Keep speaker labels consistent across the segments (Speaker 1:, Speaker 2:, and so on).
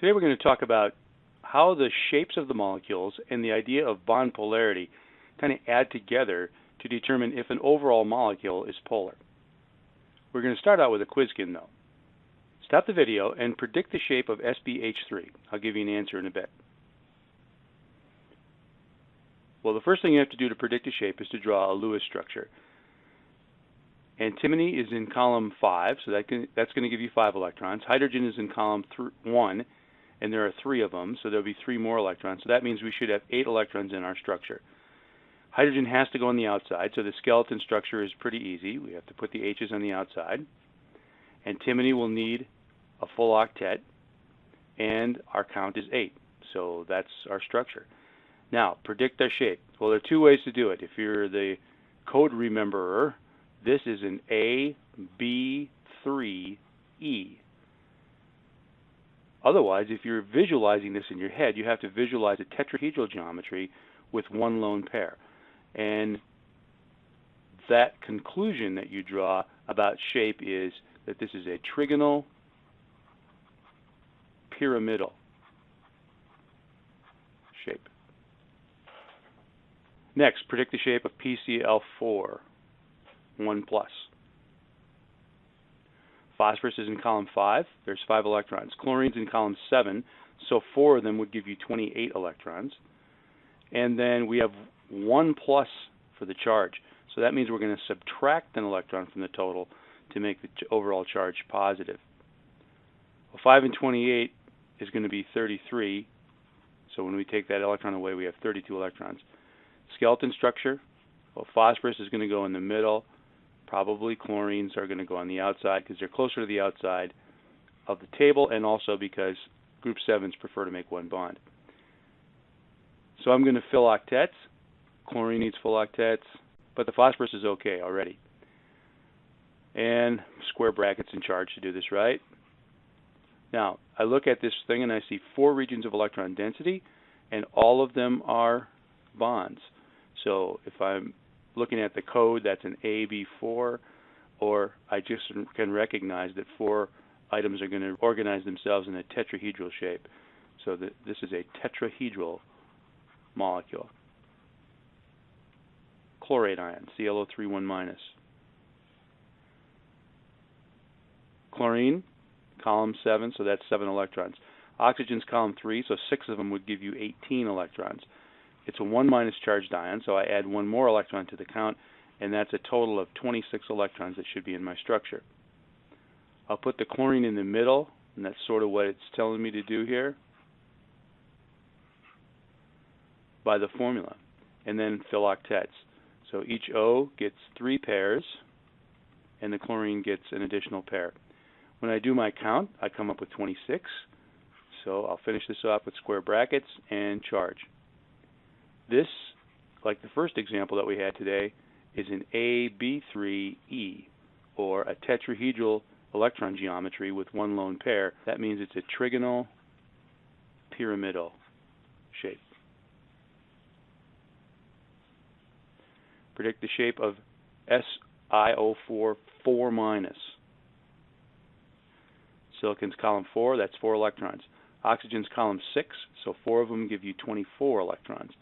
Speaker 1: Today we're going to talk about how the shapes of the molecules and the idea of bond polarity kind of add together to determine if an overall molecule is polar. We're going to start out with a quizkin though. Stop the video and predict the shape of SbH3. I'll give you an answer in a bit. Well, the first thing you have to do to predict a shape is to draw a Lewis structure. Antimony is in column 5, so that's going to give you 5 electrons. Hydrogen is in column 1, and there are 3 of them, so there'll be 3 more electrons. So that means we should have 8 electrons in our structure. Hydrogen has to go on the outside, so the skeleton structure is pretty easy. We have to put the H's on the outside. Antimony will need a full octet, and our count is 8. So that's our structure. Now, predict our shape. Well, there are 2 ways to do it. If you're the code rememberer, this is an A, B, 3, E. Otherwise, if you're visualizing this in your head, you have to visualize a tetrahedral geometry with 1 lone pair. And that conclusion that you draw about shape is that this is a trigonal pyramidal shape. Next, predict the shape of PCl4, 1+. Phosphorus is in column 5. There's 5 electrons. Chlorine's in column 7, so 4 of them would give you 28 electrons. And then we have 1+ for the charge. So that means we're going to subtract an electron from the total to make the overall charge positive. Well, 5 and 28 is going to be 33. So when we take that electron away, we have 32 electrons. Skeleton structure, well, phosphorus is going to go in the middle. Probably chlorines are going to go on the outside because they're closer to the outside of the table, and also because group 7s prefer to make 1 bond. So I'm going to fill octets. Chlorine needs full octets, but the phosphorus is okay already. And square brackets in charge to do this right. Now, I look at this thing and I see 4 regions of electron density, and all of them are bonds. So if I'm looking at the code, that's an AB4, or I just can recognize that 4 items are going to organize themselves in a tetrahedral shape. So this is a tetrahedral molecule. Chlorate ion, ClO3 1-. Chlorine, column 7, so that's 7 electrons. Oxygen's column 3, so 6 of them would give you 18 electrons. It's a 1- charged ion, so I add 1 more electron to the count, and that's a total of 26 electrons that should be in my structure. I'll put the chlorine in the middle, and that's sort of what it's telling me to do here by the formula, and then fill octets. So each O gets 3 pairs, and the chlorine gets an additional pair. When I do my count, I come up with 26. So I'll finish this off with square brackets and charge. This, like the first example that we had today, is an AB3E, or a tetrahedral electron geometry with 1 lone pair. That means it's a trigonal pyramidal shape. Predict the shape of SiO4 4-. Silicon's column 4, that's 4 electrons. Oxygen's column 6, so 4 of them give you 24 electrons.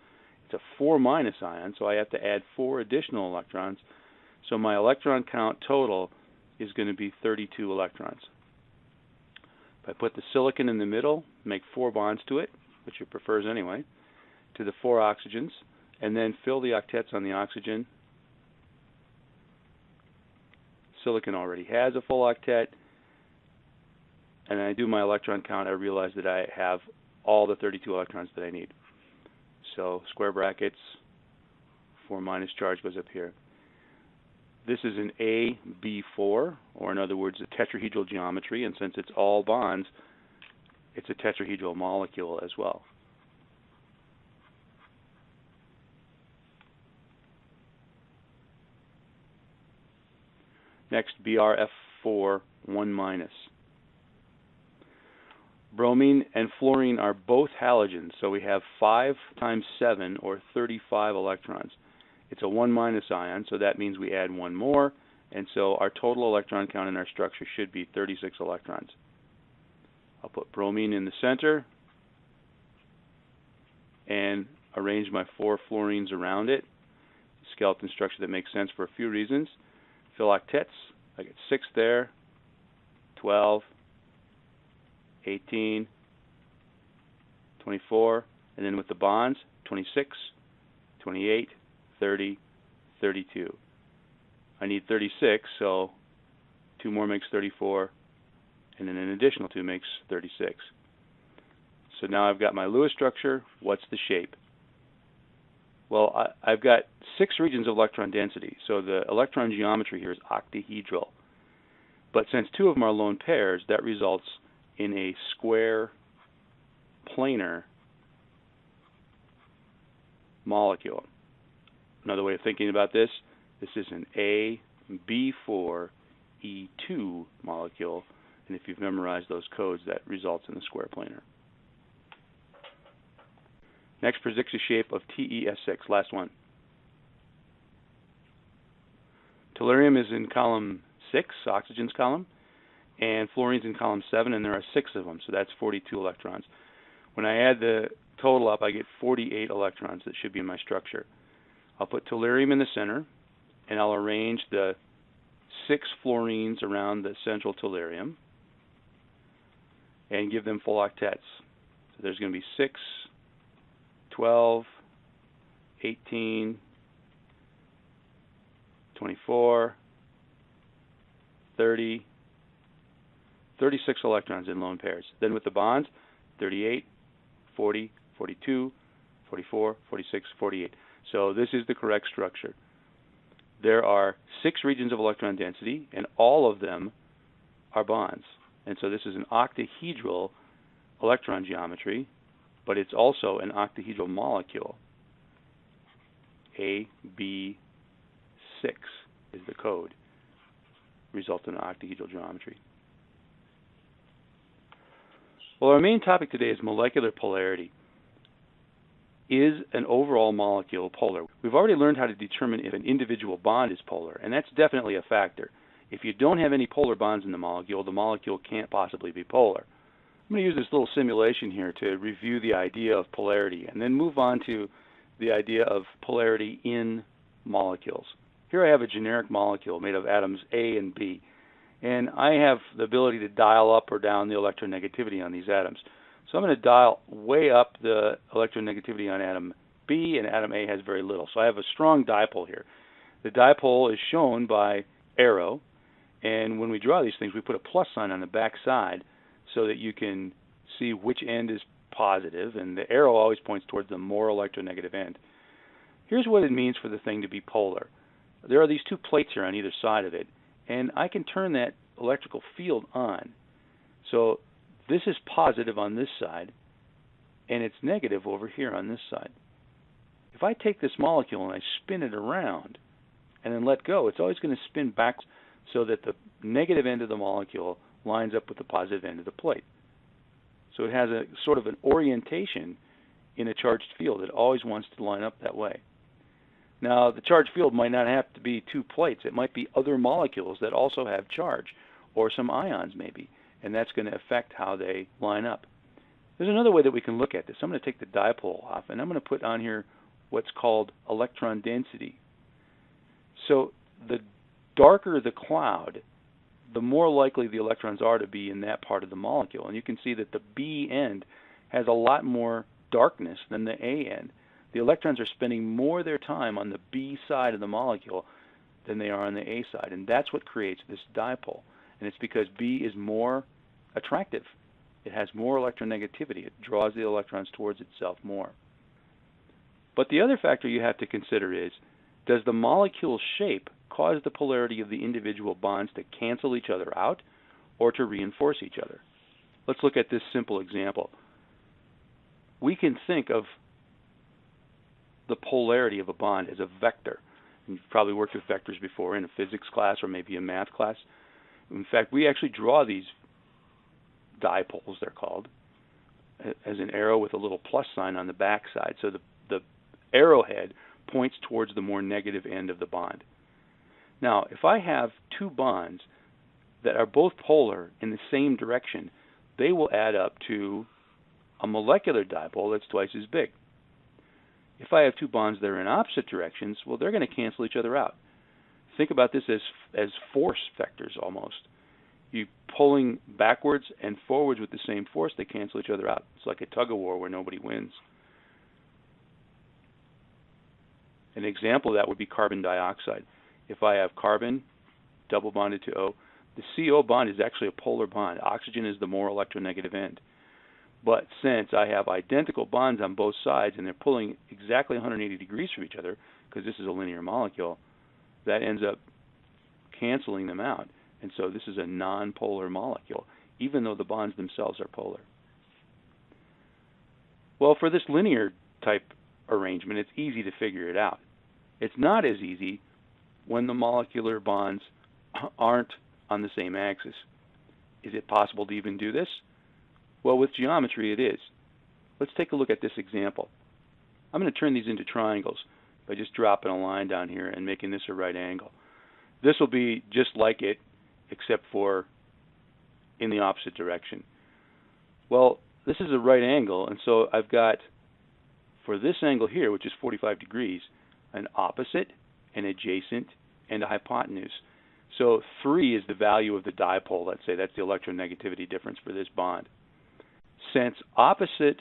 Speaker 1: It's a 4- ion, so I have to add 4 additional electrons. So my electron count total is going to be 32 electrons. If I put the silicon in the middle, make 4 bonds to it, which it prefers anyway, to the 4 oxygens, and then fill the octets on the oxygen. Silicon already has a full octet, and I do my electron count, I realize that I have all the 32 electrons that I need. So square brackets, 4- charge goes up here. This is an AB4, or in other words, a tetrahedral geometry, and since it's all bonds, it's a tetrahedral molecule as well. Next, BrF4 1-. Bromine and fluorine are both halogens, so we have 5 times 7, or 35 electrons. It's a 1- ion, so that means we add 1 more, and so our total electron count in our structure should be 36 electrons. I'll put bromine in the center and arrange my 4 fluorines around it. Skeleton structure that makes sense for a few reasons. Fill octets. I get 6 there, 12, 18, 24, and then with the bonds, 26, 28, 30, 32. I need 36, so 2 more makes 34, and then an additional 2 makes 36. So now I've got my Lewis structure. What's the shape? Well, I've got 6 regions of electron density, so the electron geometry here is octahedral. But since 2 of them are lone pairs, that results in a square planar molecule. Another way of thinking about this is an AB4 E2 molecule, and if you've memorized those codes, that results in the square planar. Next, predicts the shape of TeS6, last one. Tellurium is in column 6, oxygen's column, and fluorine's in column 7, and there are 6 of them, so that's 42 electrons. When I add the total up, I get 48 electrons that should be in my structure. I'll put tellurium in the center, and I'll arrange the 6 fluorines around the central tellurium and give them full octets. So there's going to be 6, 12, 18, 24, 30, 36 electrons in lone pairs. Then with the bonds, 38, 40, 42, 44, 46, 48. So this is the correct structure. There are 6 regions of electron density, and all of them are bonds. And so this is an octahedral electron geometry, but it's also an octahedral molecule. AB6 is the code, resulting in octahedral geometry. Well, our main topic today is molecular polarity. Is an overall molecule polar? We've already learned how to determine if an individual bond is polar, and that's definitely a factor. If you don't have any polar bonds in the molecule can't possibly be polar. I'm going to use this little simulation here to review the idea of polarity and then move on to the idea of polarity in molecules. Here I have a generic molecule made of atoms A and B, and I have the ability to dial up or down the electronegativity on these atoms. So I'm going to dial way up the electronegativity on atom B, and atom A has very little. So I have a strong dipole here. The dipole is shown by arrow, and when we draw these things, we put a plus sign on the back side so that you can see which end is positive, and the arrow always points towards the more electronegative end. Here's what it means for the thing to be polar. There are these 2 plates here on either side of it, and I can turn that electrical field on. So this is positive on this side, and it's negative over here on this side. If I take this molecule and I spin it around and then let go, it's always going to spin back so that the negative end of the molecule lines up with the positive end of the plate. So it has a sort of an orientation in a charged field. It always wants to line up that way. Now, the charged field might not have to be 2 plates. It might be other molecules that also have charge, or some ions maybe, and that's going to affect how they line up. There's another way that we can look at this. I'm going to take the dipole off, and I'm going to put on here what's called electron density. So the darker the cloud, the more likely the electrons are to be in that part of the molecule. And you can see that the B end has a lot more darkness than the A end. The electrons are spending more of their time on the B side of the molecule than they are on the A side. And that's what creates this dipole. And it's because B is more attractive. It has more electronegativity. It draws the electrons towards itself more. But the other factor you have to consider is, does the molecule's shape cause the polarity of the individual bonds to cancel each other out or to reinforce each other? Let's look at this simple example. We can think of the polarity of a bond as a vector. You've probably worked with vectors before in a physics class or maybe a math class. In fact, we actually draw these dipoles, they're called, as an arrow with a little plus sign on the back side. So the arrowhead points towards the more negative end of the bond. Now, if I have 2 bonds that are both polar in the same direction, they will add up to a molecular dipole that's twice as big. If I have two bonds that are in opposite directions, well, they're going to cancel each other out. Think about this as force vectors almost. You pulling backwards and forwards with the same force, they cancel each other out. It's like a tug of war where nobody wins. An example of that would be carbon dioxide. If I have carbon double bonded to O, the CO bond is actually a polar bond. Oxygen is the more electronegative end. But since I have identical bonds on both sides and they're pulling exactly 180 degrees from each other, because this is a linear molecule, that ends up canceling them out. And so this is a non-polar molecule, even though the bonds themselves are polar. Well, for this linear type arrangement, it's easy to figure it out. It's not as easy when the molecular bonds aren't on the same axis. Is it possible to even do this? Well, with geometry, it is. Let's take a look at this example. I'm going to turn these into triangles by just dropping a line down here and making this a right angle. This will be just like it, except for in the opposite direction. Well, this is a right angle, and so I've got, for this angle here, which is 45 degrees, an opposite, an adjacent, and a hypotenuse. So 3 is the value of the dipole, let's say. That's the electronegativity difference for this bond. Since opposite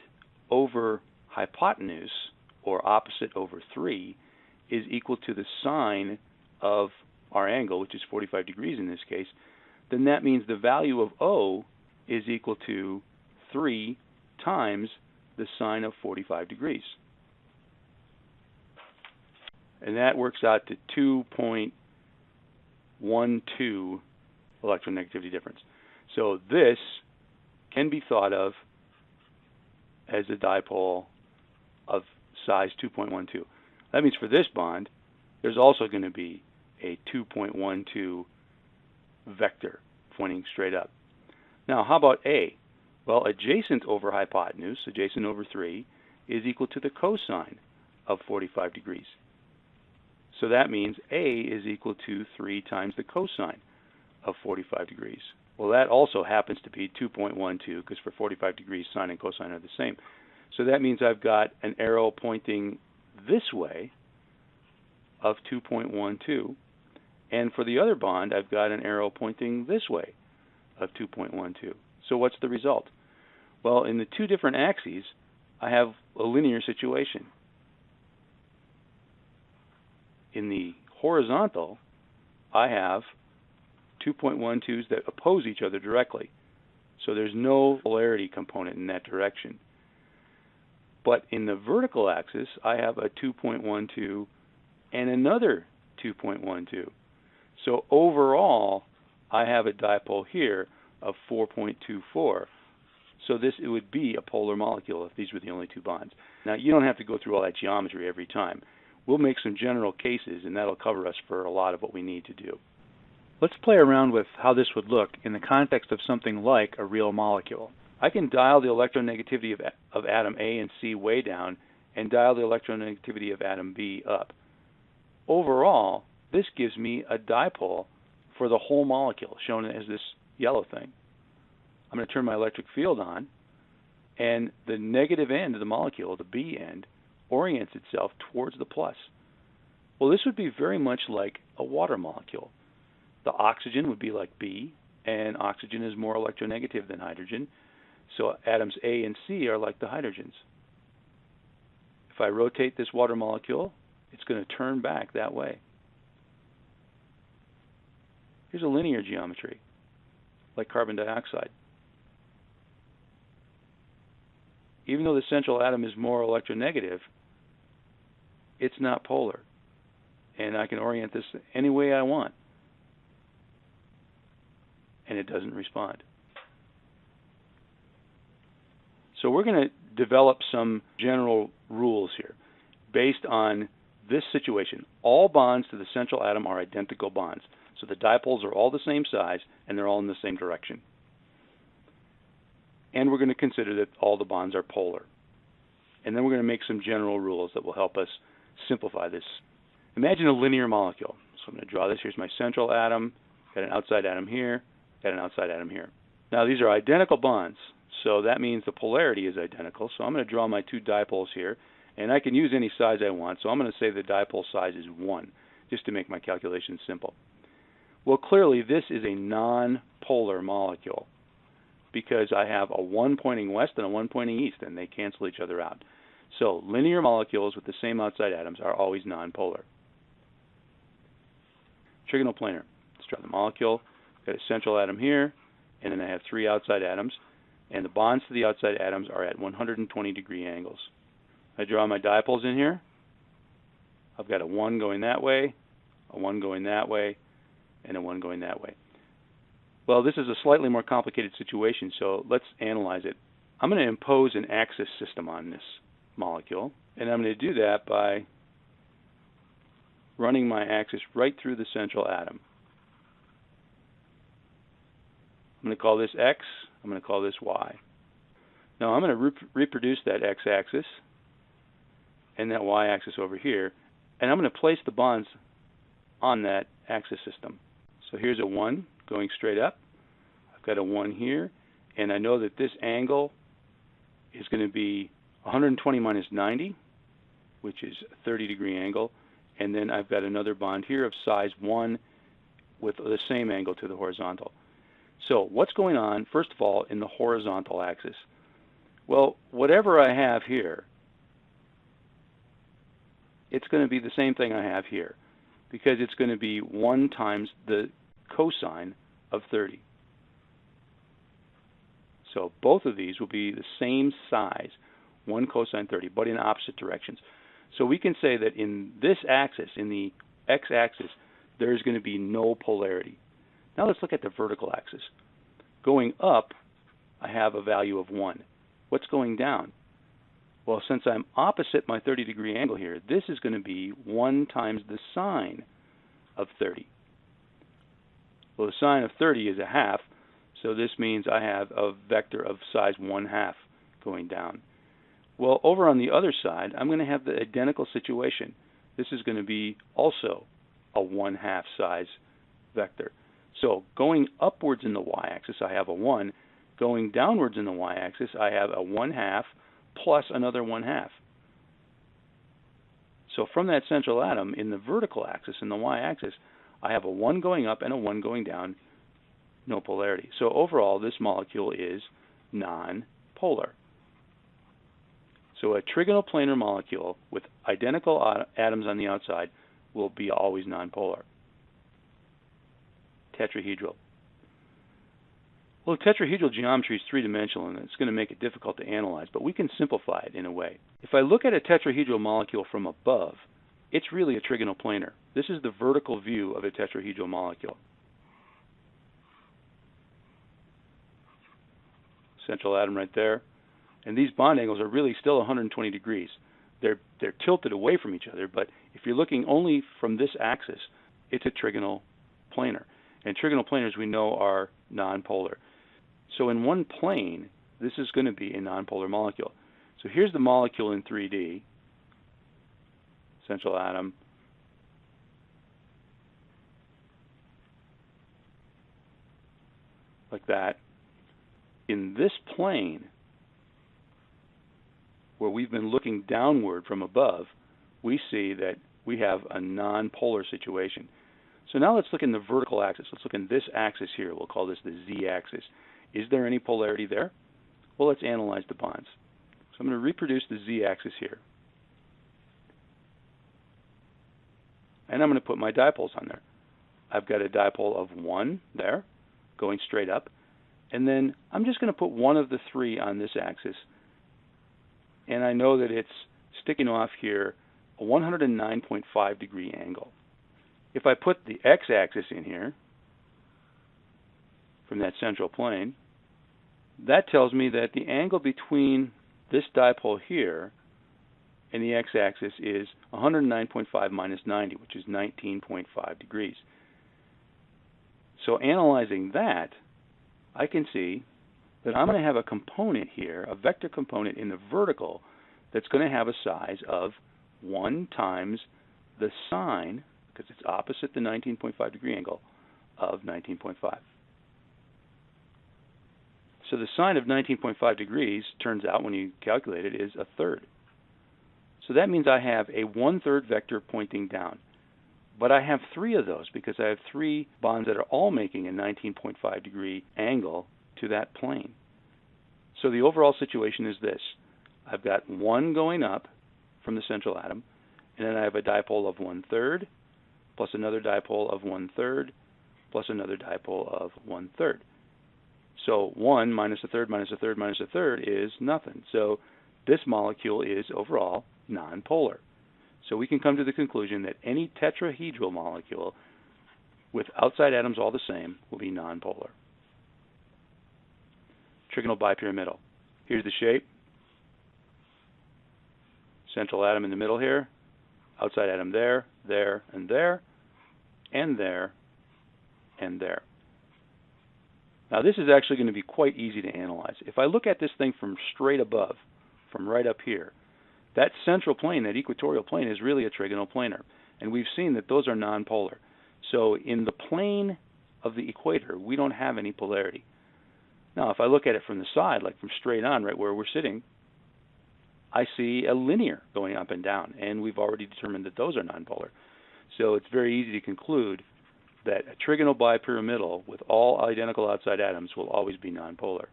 Speaker 1: over hypotenuse, or opposite over 3, is equal to the sine of our angle, which is 45 degrees in this case, then that means the value of O is equal to 3 times the sine of 45 degrees. And that works out to 2.12 electronegativity difference. So this can be thought of as a dipole of size 2.12. That means for this bond, there's also going to be a 2.12 vector pointing straight up. Now, how about A? Well, adjacent over hypotenuse, adjacent over 3, is equal to the cosine of 45 degrees. So that means A is equal to 3 times the cosine of 45 degrees. Well, that also happens to be 2.12 because for 45 degrees, sine and cosine are the same. So that means I've got an arrow pointing this way of 2.12. And for the other bond, I've got an arrow pointing this way of 2.12. So what's the result? Well, in the two different axes, I have a linear situation. In the horizontal, I have 2.12s that oppose each other directly. So there's no polarity component in that direction. But in the vertical axis, I have a 2.12 and another 2.12. So overall, I have a dipole here of 4.24. So it would be a polar molecule if these were the only two bonds. Now, you don't have to go through all that geometry every time. We'll make some general cases, and that'll cover us for a lot of what we need to do. Let's play around with how this would look in the context of something like a real molecule. I can dial the electronegativity of atom A and C way down and dial the electronegativity of atom B up. Overall, this gives me a dipole for the whole molecule, shown as this yellow thing. I'm going to turn my electric field on, and the negative end of the molecule, the B end, orients itself towards the plus. Well, this would be very much like a water molecule. The oxygen would be like B, and oxygen is more electronegative than hydrogen, so atoms A and C are like the hydrogens. If I rotate this water molecule, it's going to turn back that way. Here's a linear geometry, like carbon dioxide. Even though the central atom is more electronegative, it's not polar. And I can orient this any way I want. And it doesn't respond. So we're going to develop some general rules here based on this situation. All bonds to the central atom are identical bonds. So the dipoles are all the same size and they're all in the same direction. And we're going to consider that all the bonds are polar. And then we're going to make some general rules that will help us simplify this. Imagine a linear molecule. So I'm going to draw this. Here's my central atom. Got an outside atom here. Got an outside atom here. Now these are identical bonds, so that means the polarity is identical. So I'm going to draw my two dipoles here, and I can use any size I want. So I'm going to say the dipole size is 1, just to make my calculation simple. Well, clearly this is a non-polar molecule because I have a 1 pointing west and a 1 pointing east, and they cancel each other out. So linear molecules with the same outside atoms are always non-polar. Trigonal planar. Let's draw the molecule. Got a central atom here, and then I have 3 outside atoms, and the bonds to the outside atoms are at 120-degree angles. I draw my dipoles in here. I've got a 1 going that way, a 1 going that way, and a 1 going that way. Well, this is a slightly more complicated situation, so let's analyze it. I'm going to impose an axis system on this molecule, and I'm going to do that by running my axis right through the central atom. I'm going to call this X, I'm going to call this Y. Now I'm going to reproduce that X-axis and that Y-axis over here, and I'm going to place the bonds on that axis system. So here's a 1 going straight up. I've got a 1 here, and I know that this angle is going to be 120 minus 90, which is a 30-degree angle, and then I've got another bond here of size 1 with the same angle to the horizontal. So what's going on, first of all, in the horizontal axis? Well, whatever I have here, it's going to be the same thing I have here, because it's going to be 1 times the cosine of 30. So both of these will be the same size, 1 cosine 30, but in opposite directions. So we can say that in this axis, in the x-axis, there's going to be no polarity. Now let's look at the vertical axis. Going up, I have a value of 1. What's going down? Well, since I'm opposite my 30-degree angle here, this is going to be 1 times the sine of 30. Well, the sine of 30 is a half, so this means I have a vector of size 1/2 going down. Well, over on the other side, I'm going to have the identical situation. This is going to be also a 1/2 size vector. So going upwards in the y-axis, I have a 1. Going downwards in the y-axis, I have a 1/2 plus another 1/2. So from that central atom, in the vertical axis, in the y-axis, I have a 1 going up and a 1 going down, no polarity. So overall, this molecule is non-polar. So a trigonal planar molecule with identical atoms on the outside will be always nonpolar. Tetrahedral. Well, tetrahedral geometry is three-dimensional, and it's going to make it difficult to analyze, but we can simplify it in a way. If I look at a tetrahedral molecule from above, it's really a trigonal planar. This is the vertical view of a tetrahedral molecule. Central atom right there. And these bond angles are really still 120 degrees. They're tilted away from each other, but if you're looking only from this axis, it's a trigonal planar. And trigonal planars, we know, are nonpolar. So in one plane, this is going to be a nonpolar molecule. So here's the molecule in 3D. Central atom. Like that. In this plane, where we've been looking downward from above, we see that we have a nonpolar situation. So now let's look in the vertical axis. Let's look in this axis here. We'll call this the z-axis. Is there any polarity there? Well, let's analyze the bonds. So I'm going to reproduce the z-axis here. And I'm going to put my dipoles on there. I've got a dipole of 1 there, going straight up. And then I'm just going to put one of the 3 on this axis. And I know that it's sticking off here a 109.5 degree angle. If I put the x-axis in here from that central plane, that tells me that the angle between this dipole here and the x-axis is 109.5 minus 90, which is 19.5 degrees. So analyzing that, I can see that I'm going to have a component here, a vector component in the vertical, that's going to have a size of 1 times the sine, because it's opposite the 19.5 degree angle, of 19.5. So the sine of 19.5 degrees, turns out when you calculate it, is a third. So that means I have a 1/3 vector pointing down. But I have 3 of those because I have 3 bonds that are all making a 19.5 degree angle to that plane. So the overall situation is this. I've got 1 going up from the central atom, and then I have a dipole of 1/3, plus another dipole of 1/3, plus another dipole of 1/3. So 1 minus a third minus a third minus a third is nothing. So this molecule is overall nonpolar. So we can come to the conclusion that any tetrahedral molecule with outside atoms all the same will be nonpolar. Trigonal bipyramidal. Here's the shape. Central atom in the middle here. Outside atom there, there, and there, and there, and there. Now this is actually going to be quite easy to analyze. If I look at this thing from straight above, from right up here, that central plane, that equatorial plane, is really a trigonal planar. And we've seen that those are nonpolar. So in the plane of the equator, we don't have any polarity. Now if I look at it from the side, like from straight on, right where we're sitting, I see a linear going up and down. And we've already determined that those are nonpolar. So it's very easy to conclude that a trigonal bipyramidal with all identical outside atoms will always be nonpolar.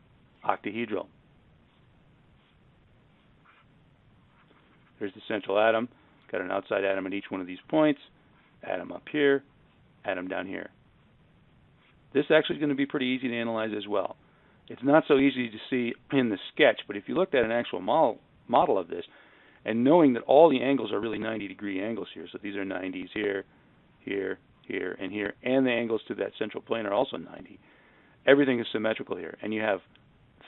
Speaker 1: Octahedral. There's the central atom. Got an outside atom at each one of these points. Atom up here, atom down here. This actually is going to be pretty easy to analyze as well. It's not so easy to see in the sketch, but if you looked at an actual model of this, and knowing that all the angles are really 90-degree angles here, so these are 90s here, here, here, and here, and the angles to that central plane are also 90. Everything is symmetrical here, and you have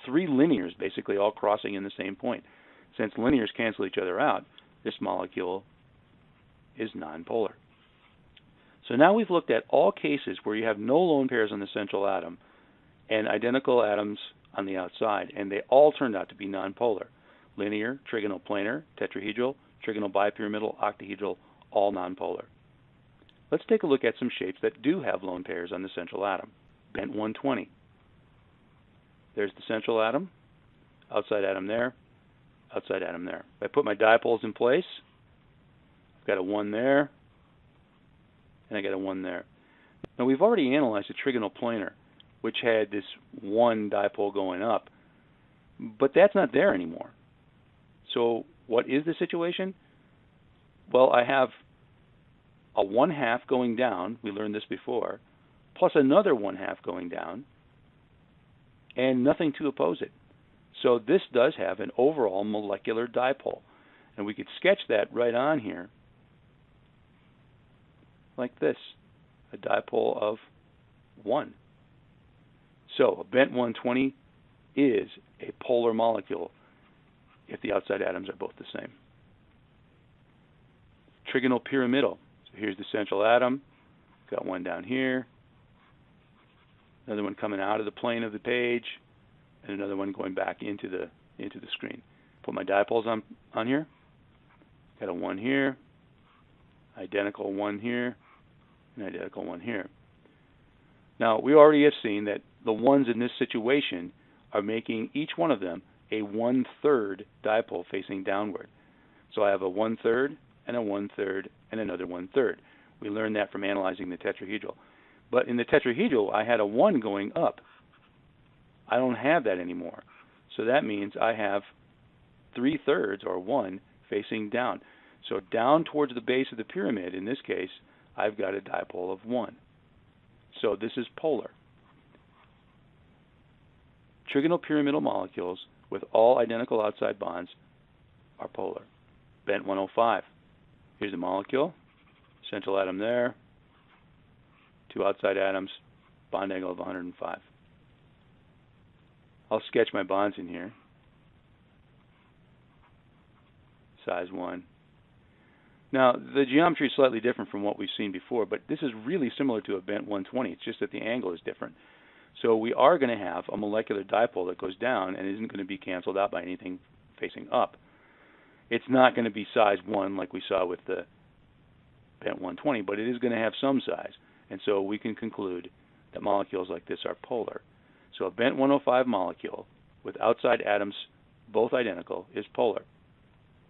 Speaker 1: 3 linears basically all crossing in the same point. Since linears cancel each other out, this molecule is nonpolar. So now we've looked at all cases where you have no lone pairs on the central atom and identical atoms on the outside, and they all turned out to be nonpolar. Linear, trigonal planar, tetrahedral, trigonal bipyramidal, octahedral, all nonpolar. Let's take a look at some shapes that do have lone pairs on the central atom. Bent 120. There's the central atom, outside atom there, outside atom there. If I put my dipoles in place, I've got a 1 there, and I got a 1 there. Now we've already analyzed a trigonal planar, which had this 1 dipole going up, but that's not there anymore. So what is the situation? Well, I have a 1/2 going down, we learned this before, plus another 1/2 going down, and nothing to oppose it. So this does have an overall molecular dipole. And we could sketch that right on here like this, a dipole of 1. So a bent 120 is a polar molecule if the outside atoms are both the same. Trigonal pyramidal. So here's the central atom. Got 1 down here. Another one coming out of the plane of the page. And another one going back into the screen. Put my dipoles on here. Got a 1 here, identical 1 here, and identical 1 here. Now we already have seen that the ones in this situation are making each one of them a 1/3 dipole facing downward. So I have a 1/3 and a 1/3 and another 1/3. We learned that from analyzing the tetrahedral. But in the tetrahedral, I had a 1 going up. I don't have that anymore. So that means I have 3/3 or 1 facing down. So down towards the base of the pyramid, in this case, I've got a dipole of 1. So this is polar. Trigonal pyramidal molecules with all identical outside bonds are polar. Bent 105. Here's the molecule. Central atom there. 2 outside atoms. Bond angle of 105. I'll sketch my bonds in here. Size 1. Now, the geometry is slightly different from what we've seen before, but this is really similar to a bent 120. It's just that the angle is different. So we are going to have a molecular dipole that goes down and isn't going to be canceled out by anything facing up. It's not going to be size 1 like we saw with the bent 120, but it is going to have some size. And so we can conclude that molecules like this are polar. So a bent 105 molecule with outside atoms both identical is polar.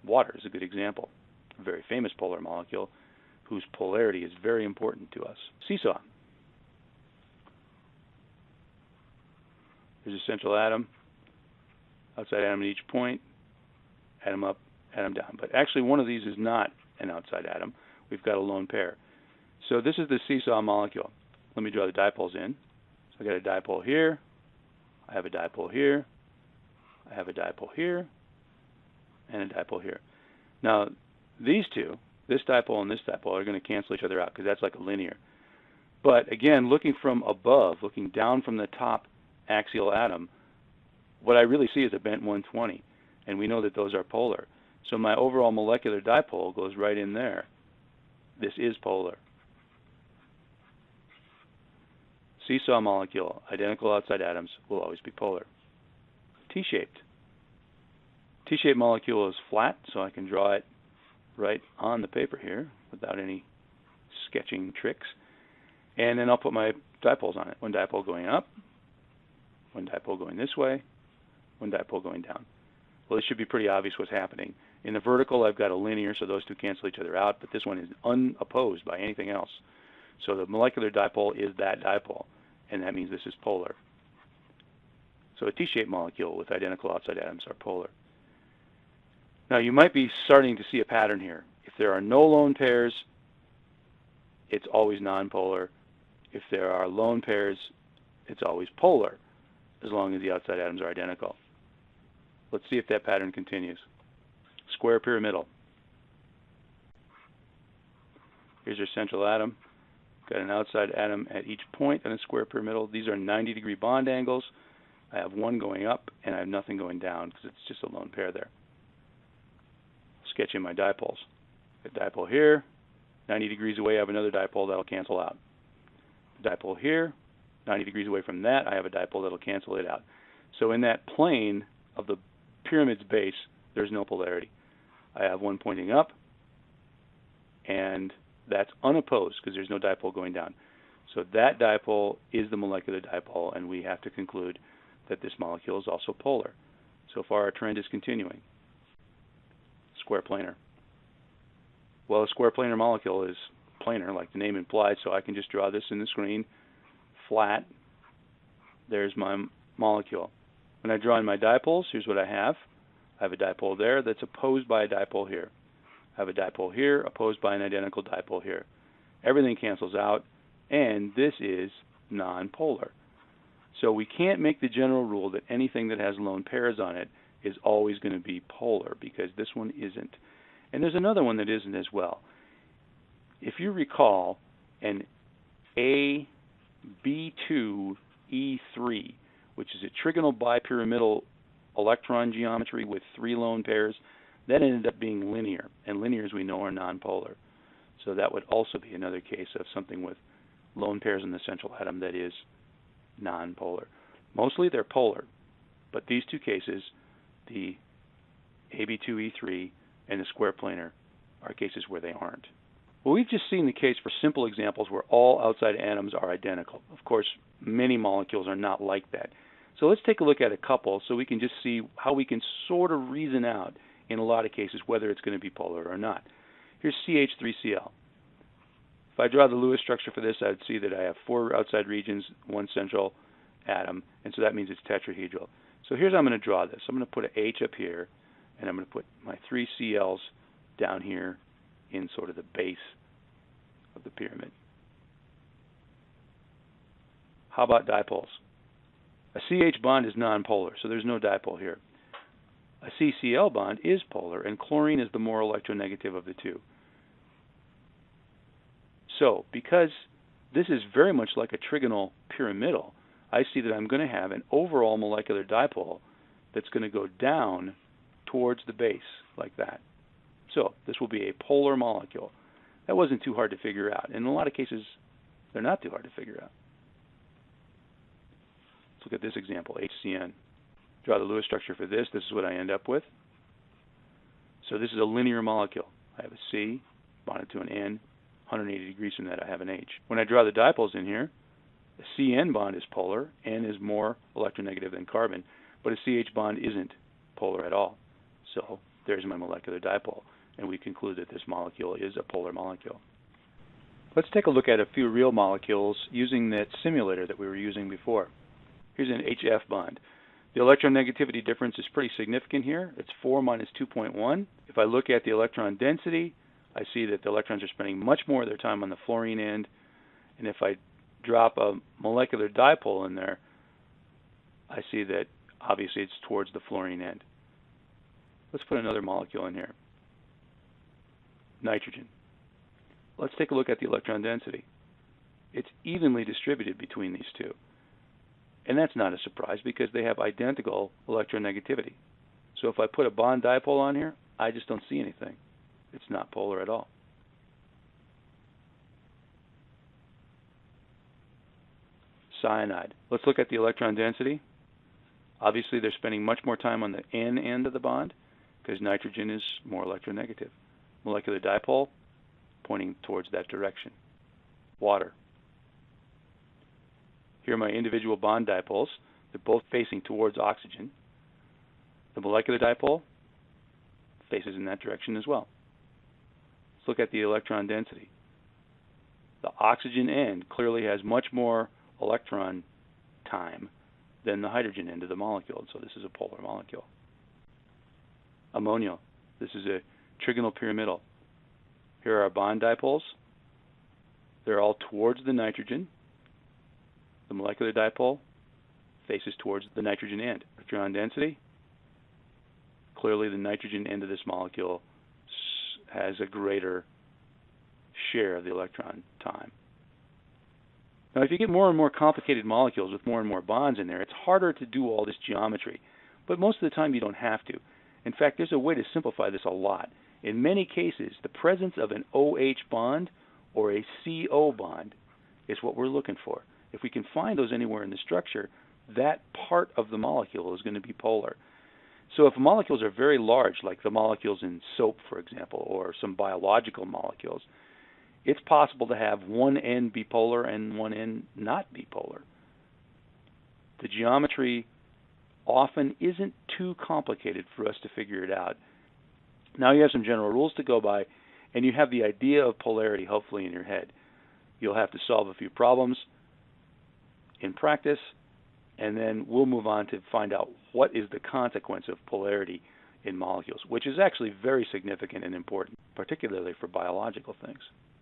Speaker 1: Water is a good example, a very famous polar molecule whose polarity is very important to us. Seesaw. There's a central atom, outside atom at each point, atom up, atom down. But actually one of these is not an outside atom. We've got a lone pair. So this is the seesaw molecule. Let me draw the dipoles in. So I got a dipole here, I have a dipole here, I have a dipole here, and a dipole here. Now these two, this dipole and this dipole, are going to cancel each other out because that's like a linear. But again, looking from above, looking down from the top axial atom, what I really see is a bent 120, and we know that those are polar. So my overall molecular dipole goes right in there. This is polar. Seesaw molecule, identical outside atoms, will always be polar. T-shaped. T-shaped molecule is flat, so I can draw it right on the paper here without any sketching tricks. And then I'll put my dipoles on it. One dipole going up, one dipole going this way, one dipole going down. Well, it should be pretty obvious what's happening. In the vertical, I've got a linear, so those two cancel each other out, but this one is unopposed by anything else. So the molecular dipole is that dipole, and that means this is polar. So a T-shaped molecule with identical outside atoms are polar. Now you might be starting to see a pattern here. If there are no lone pairs, it's always nonpolar. If there are lone pairs, it's always polar, as long as the outside atoms are identical. Let's see if that pattern continues. Square pyramidal. Here's your central atom. Got an outside atom at each point in a square pyramidal. These are 90-degree bond angles. I have one going up, and I have nothing going down because it's just a lone pair there. Sketch in my dipoles. A dipole here, 90 degrees away, I have another dipole that'll cancel out. Dipole here, 90 degrees away from that, I have a dipole that'll cancel it out. So in that plane of the pyramid's base, there's no polarity. I have one pointing up, and that's unopposed because there's no dipole going down. So that dipole is the molecular dipole, and we have to conclude that this molecule is also polar. So far our trend is continuing. Square planar. Well, a square planar molecule is planar, like the name implies, so I can just draw this in the screen, flat. There's my molecule. When I draw in my dipoles, here's what I have. I have a dipole there that's opposed by a dipole here. I have a dipole here opposed by an identical dipole here. Everything cancels out, and this is nonpolar. So we can't make the general rule that anything that has lone pairs on it is always going to be polar, because this one isn't. And there's another one that isn't as well. If you recall, an AB2E3, which is a trigonal bipyramidal electron geometry with 3 lone pairs, that ended up being linear, and linears we know are nonpolar. So that would also be another case of something with lone pairs in the central atom that is nonpolar. Mostly they're polar, but these two cases, the AB2E3 and the square planar, are cases where they aren't. Well, we've just seen the case for simple examples where all outside atoms are identical. Of course, many molecules are not like that. So let's take a look at a couple so we can just see how we can sort of reason out in a lot of cases whether it's going to be polar or not. Here's CH3Cl. If I draw the Lewis structure for this, I'd see that I have 4 outside regions, 1 central atom, and so that means it's tetrahedral. So here's how I'm going to draw this. I'm going to put an H up here, and I'm going to put my 3 Cl's down here in sort of the base of the pyramid. How about dipoles? A CH bond is nonpolar, so there's no dipole here. A CCl bond is polar, and chlorine is the more electronegative of the two. So, because this is very much like a trigonal pyramidal, I see that I'm going to have an overall molecular dipole that's going to go down towards the base, like that. So, this will be a polar molecule. That wasn't too hard to figure out. In a lot of cases, they're not too hard to figure out. Let's look at this example, HCN. Draw the Lewis structure for this. This is what I end up with. So this is a linear molecule. I have a C bonded to an N. 180 degrees from that, I have an H. When I draw the dipoles in here, A CN bond is polar. N is more electronegative than carbon, but a CH bond isn't polar at all. So there's my molecular dipole, and we conclude that this molecule is a polar molecule. Let's take a look at a few real molecules using that simulator that we were using before. Here's an HF bond. The electronegativity difference is pretty significant here. It's 4 minus 2.1. If I look at the electron density, I see that the electrons are spending much more of their time on the fluorine end. And if I drop a molecular dipole in there, I see that obviously it's towards the fluorine end. Let's put another molecule in here. Nitrogen. Let's take a look at the electron density. It's evenly distributed between these two. And that's not a surprise because they have identical electronegativity. So if I put a bond dipole on here, I just don't see anything. It's not polar at all. Cyanide. Let's look at the electron density. Obviously, they're spending much more time on the N end of the bond because nitrogen is more electronegative. Molecular dipole pointing towards that direction. Water. Here are my individual bond dipoles. They're both facing towards oxygen. The molecular dipole faces in that direction as well. Let's look at the electron density. The oxygen end clearly has much more electron time than the hydrogen end of the molecule, so this is a polar molecule. Ammonia. This is a trigonal pyramidal. Here are our bond dipoles. They're all towards the nitrogen. The molecular dipole faces towards the nitrogen end. Electron density. Clearly the nitrogen end of this molecule has a greater share of the electron time. Now if you get more and more complicated molecules with more and more bonds in there, it's harder to do all this geometry. But most of the time you don't have to. In fact, there's a way to simplify this a lot. In many cases, the presence of an OH bond or a CO bond is what we're looking for. If we can find those anywhere in the structure, that part of the molecule is going to be polar. So if molecules are very large, like the molecules in soap, for example, or some biological molecules, it's possible to have one end be polar and one end not be polar. The geometry often isn't too complicated for us to figure it out. Now you have some general rules to go by, and you have the idea of polarity hopefully in your head. You'll have to solve a few problems in practice, and then we'll move on to find out what is the consequence of polarity in molecules, which is actually very significant and important, particularly for biological things.